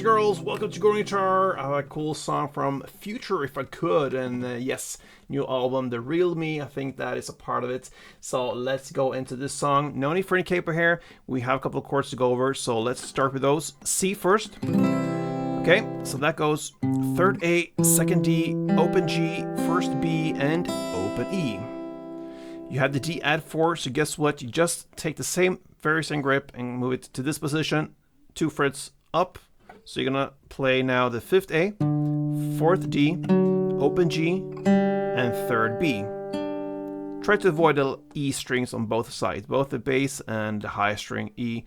Girls, welcome to Gruvgear Guitar. I have a cool song from Future If I Could, and yes, new album, The Real Me. I think that is a part of it. So let's go into this song. No need for any capo here. We have a couple of chords to go over, so let's start with those. C first. Okay, so that goes 3rd A, 2nd D, open G, 1st B, and open E. You have the D add 4, so guess what? You just take the very same grip and move it to this position, 2 frets up. So you're gonna play now the 5th A, 4th D, open G, and 3rd B. Try to avoid the E strings on both sides, both the bass and the high string E.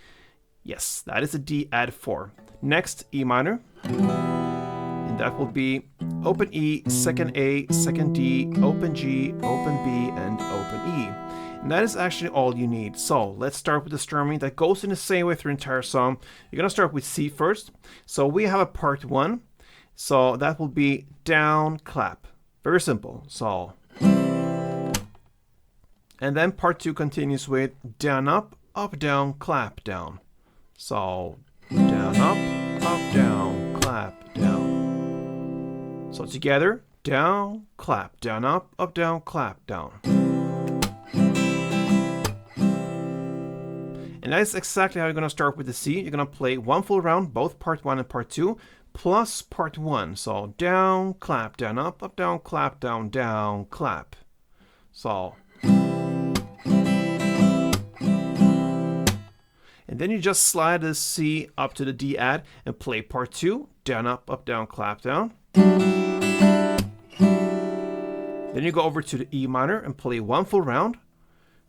Yes, that is a D add 4. Next, E minor. And that will be open E, 2nd A, 2nd D, open G, open B, and open E. And that is actually all you need. So let's start with the strumming that goes in the same way through the entire song. You're gonna start with C first. So we have a part 1. So that will be down, clap. Very simple. So. And then part 2 continues with down, up, down, clap, down. So down, up, down, clap, down. So together, down, clap, down, up, down, clap, down. And that is exactly how you're going to start with the C. You're going to play one full round, both part 1 and part 2, plus part 1. So down, clap, down, up, down, clap, down, down, clap. So. And then you just slide the C up to the D add and play part 2, down, up, down, clap, down. Then you go over to the E minor and play one full round,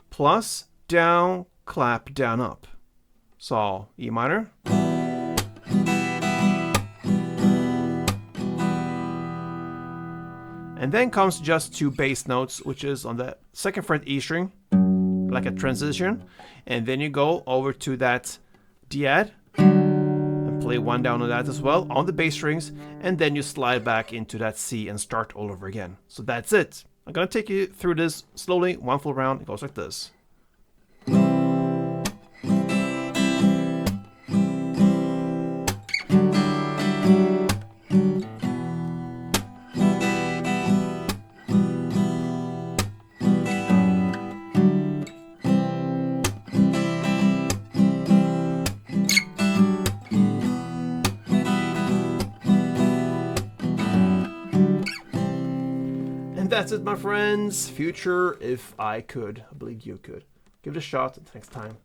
plus down, clap, down, up. So E minor. And then comes just 2 bass notes, which is on the 2nd fret E string, like a transition. And then you go over to that D add and play one down on that as well on the bass strings. And then you slide back into that C and start all over again. So that's it. I'm gonna take you through this slowly, one full round. It goes like this. And that's it, my friends. Future If I Could. I believe you could. Give it a shot next time.